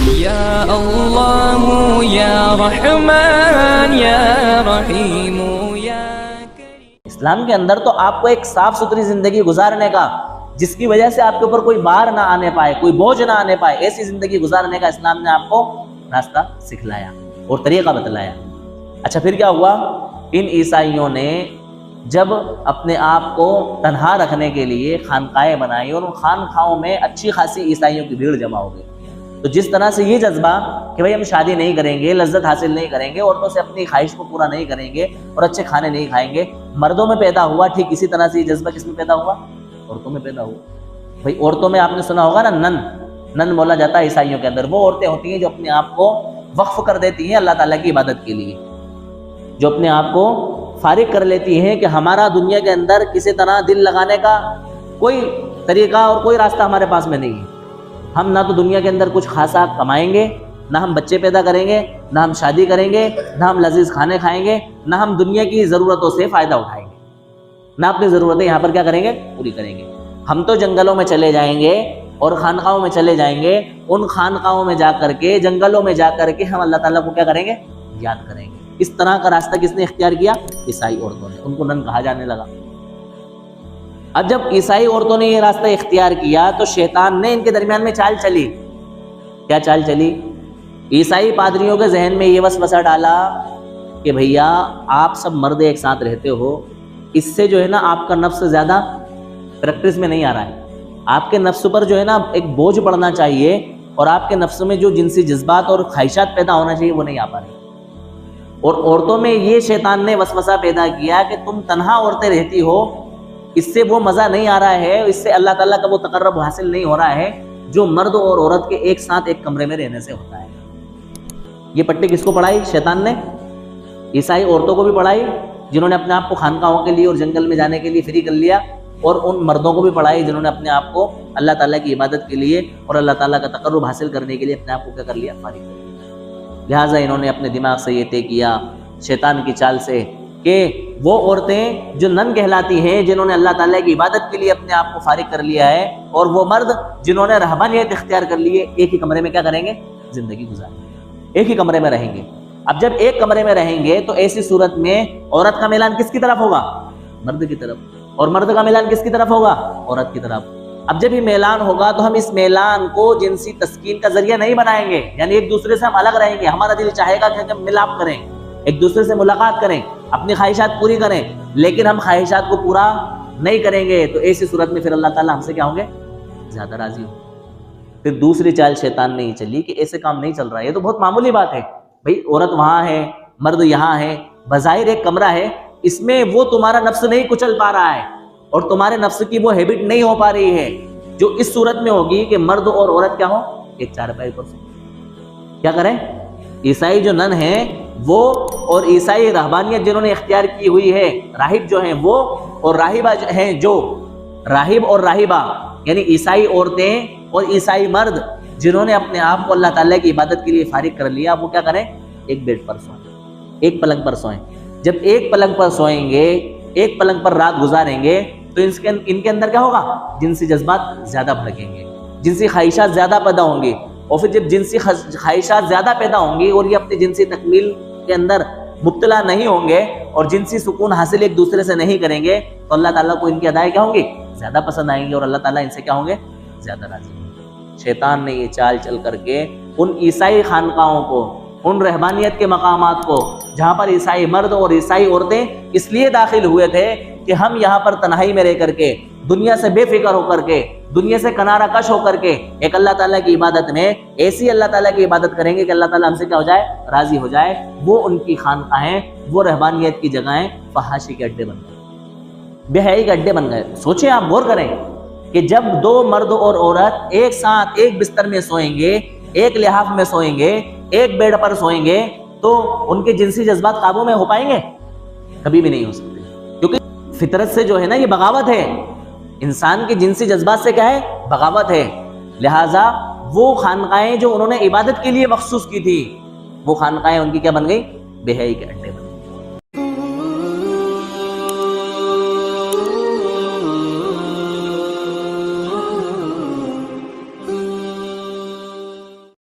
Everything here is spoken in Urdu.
یا اللہ یا رحمان یا رحیم یا کریم۔ اسلام کے اندر تو آپ کو ایک صاف ستھری زندگی گزارنے کا، جس کی وجہ سے آپ کے اوپر کوئی بار نہ آنے پائے، کوئی بوجھ نہ آنے پائے، ایسی زندگی گزارنے کا اسلام نے آپ کو راستہ سکھلایا اور طریقہ بتلایا۔ اچھا پھر کیا ہوا؟ ان عیسائیوں نے جب اپنے آپ کو تنہا رکھنے کے لیے خانقاہیں بنائی اور ان خانقاہوں میں اچھی خاصی عیسائیوں کی بھیڑ جمع ہو گئی، تو جس طرح سے یہ جذبہ کہ بھائی ہم شادی نہیں کریں گے، لذت حاصل نہیں کریں گے، عورتوں سے اپنی خواہش کو پورا نہیں کریں گے اور اچھے کھانے نہیں کھائیں گے، مردوں میں پیدا ہوا، ٹھیک اسی طرح سے یہ جذبہ کس میں پیدا ہوا؟ عورتوں میں پیدا ہوا۔ بھائی عورتوں میں آپ نے سنا ہوگا نا، نن بولا جاتا ہے عیسائیوں کے اندر، وہ عورتیں ہوتی ہیں جو اپنے آپ کو وقف کر دیتی ہیں اللہ تعالیٰ کی عبادت کے لیے، جو اپنے آپ کو فارغ کر لیتی ہیں کہ ہمارا دنیا کے اندر کسی طرح دل لگانے کا کوئی طریقہ اور کوئی راستہ ہمارے پاس میں نہیں ہے۔ ہم نہ تو دنیا کے اندر کچھ خاصا کمائیں گے، نہ ہم بچے پیدا کریں گے، نہ ہم شادی کریں گے، نہ ہم لذیذ کھانے کھائیں گے، نہ ہم دنیا کی ضرورتوں سے فائدہ اٹھائیں گے، نہ اپنی ضرورتیں یہاں پر کیا کریں گے؟ پوری کریں گے۔ ہم تو جنگلوں میں چلے جائیں گے اور خانقاہوں میں چلے جائیں گے، ان خانقاہوں میں جا کر کے، جنگلوں میں جا کر کے ہم اللہ تعالیٰ کو کیا کریں گے؟ یاد کریں گے۔ اس طرح کا راستہ کس نے اختیار کیا؟ عیسائی عورتوں نے، ان کو نن کہا جانے لگا۔ اب جب عیسائی عورتوں نے یہ راستہ اختیار کیا تو شیطان نے ان کے درمیان میں چال چلی۔ کیا چال چلی؟ عیسائی پادریوں کے ذہن میں یہ وسوسہ ڈالا کہ بھیا آپ سب مرد ایک ساتھ رہتے ہو، اس سے جو ہے نا آپ کا نفس زیادہ پریکٹس میں نہیں آ رہا ہے، آپ کے نفس پر جو ہے نا ایک بوجھ پڑنا چاہیے، اور آپ کے نفس میں جو جنسی جذبات اور خواہشات پیدا ہونا چاہیے وہ نہیں آ پا رہے۔ اور عورتوں میں یہ شیطان نے وسوسہ پیدا کیا کہ تم تنہا عورتیں رہتی ہو، اس سے وہ مزہ نہیں آ رہا ہے، اس سے اللہ تعالیٰ کا وہ تقرب حاصل نہیں ہو رہا ہے جو مرد اور عورت کے ایک ساتھ ایک کمرے میں رہنے سے ہوتا ہے۔ یہ پٹی کس کو پڑھائی شیطان نے؟ عیسائی عورتوں کو بھی پڑھائی جنہوں نے اپنے آپ کو خانقاہوں کے لیے اور جنگل میں جانے کے لیے فری کر لیا، اور ان مردوں کو بھی پڑھائی جنہوں نے اپنے آپ کو اللہ تعالیٰ کی عبادت کے لیے اور اللہ تعالیٰ کا تقرب حاصل کرنے کے لیے اپنے آپ کو کیا کر لیا؟ فارغ کر لیا۔ لہٰذا انہوں نے اپنے دماغ سے یہ طے کیا شیطان کی چال سے کہ وہ عورتیں جو نن کہلاتی ہیں، جنہوں نے اللہ تعالیٰ کی عبادت کے لیے اپنے آپ کو فارغ کر لیا ہے، اور وہ مرد جنہوں نے رہبانیت اختیار کر لی ہے، ایک ہی کمرے میں کیا کریں گے؟ زندگی گزاریں گے، ایک ہی کمرے میں رہیں گے۔ اب جب ایک کمرے میں رہیں گے تو ایسی صورت میں عورت کا میلان کس کی طرف ہوگا؟ مرد کی طرف، اور مرد کا میلان کس کی طرف ہوگا؟ عورت کی طرف۔ اب جب یہ میلان ہوگا تو ہم اس میلان کو جنسی تسکین کا ذریعہ نہیں بنائیں گے، یعنی ایک دوسرے سے ہم الگ رہیں گے، ہمارا دل چاہے گا کہ ہم ملاپ کریں، ایک دوسرے سے ملاقات کریں، اپنی خواہشات پوری کریں، لیکن ہم خواہشات کو پورا نہیں کریں گے، تو ایسی صورت میں پھر اللہ تعالیٰ ہم سے کیا ہوں گے؟ زیادہ راضی ہوں۔ پھر دوسری چال شیطان نے یہ چلی کہ ایسے کام نہیں چل رہا ہے، یہ تو بہت معمولی بات ہے، بھئی عورت وہاں ہے، مرد یہاں ہے، بظاہر ایک کمرہ ہے، اس میں وہ تمہارا نفس نہیں کچل پا رہا ہے اور تمہارے نفس کی وہ ہیبٹ نہیں ہو پا رہی ہے جو اس صورت میں ہوگی کہ مرد اور عورت کیا ہو؟ ایک چارپائی پر سو۔ کیا کریں؟ عیسائی جو نن ہیں وہ، اور عیسائی رہبانیت جنہوں نے اختیار کی ہوئی ہے، راہب جو ہیں وہ، اور راہبہ ہیں جو، راہب اور راہبہ یعنی عیسائی عورتیں اور عیسائی مرد جنہوں نے اپنے آپ کو اللہ تعالیٰ کی عبادت کے لیے فارغ کر لیا، وہ کیا کریں؟ ایک بیڈ پر سوئیں، ایک پلنگ پر سوئیں۔ جب ایک پلنگ پر سوئیں گے، ایک پلنگ پر رات گزاریں گے تو ان کے اندر کیا ہوگا؟ جنسی جذبات زیادہ بھڑکیں گے، جنسی خواہشات زیادہ پیدا ہوں گی، اور پھر جب جنسی خواہشات زیادہ پیدا ہوں گی اور یہ اپنی جنسی تکمیل کے اندر مبتلا نہیں ہوں گے اور جنسی سکون حاصل ایک دوسرے سے نہیں کریں گے، تو اللہ تعالیٰ کو ان کی ادائیں کیا ہوں گی؟ زیادہ پسند آئیں گی، اور اللہ تعالیٰ ان سے کیا ہوں گے؟ زیادہ راضی ہوں گے۔ شیطان نے یہ چال چل کر کے ان عیسائی خانقاہوں کو، ان رہبانیت کے مقامات کو جہاں پر عیسائی مرد اور عیسائی عورتیں اس لیے داخل ہوئے تھے کہ ہم یہاں پر تنہائی میں رہ کر کے، دنیا سے بے فکر ہو کر کے، دنیا سے کنارہ کش ہو کر کے ایک اللہ تعالیٰ کی عبادت میں ایسی اللہ تعالیٰ کی عبادت کریں گے کہ اللہ تعالیٰ ہم سے کیا ہو جائے؟ راضی ہو جائے۔ وہ ان کی خانقاہیں، وہ رہبانیت کی جگہیں فحاشی کے اڈے بن گئے، بے حیائی کے اڈے بن گئے۔ سوچیں، آپ غور کریں کہ جب دو مرد اور عورت ایک ساتھ ایک بستر میں سوئیں گے، ایک لحاف میں سوئیں گے، ایک بیڈ پر سوئیں گے، تو ان کے جنسی جذبات قابو میں ہو پائیں گے؟ کبھی بھی نہیں ہو سکتے، کیونکہ فطرت سے جو ہے نا یہ بغاوت ہے، انسان کے جنسی جذبات سے کیا ہے؟ بغاوت ہے۔ لہٰذا وہ خانقاہیں جو انہوں نے عبادت کے لیے مخصوص کی تھی، وہ خانقاہیں ان کی کیا بن گئی؟ بے حیائی کے اڈے۔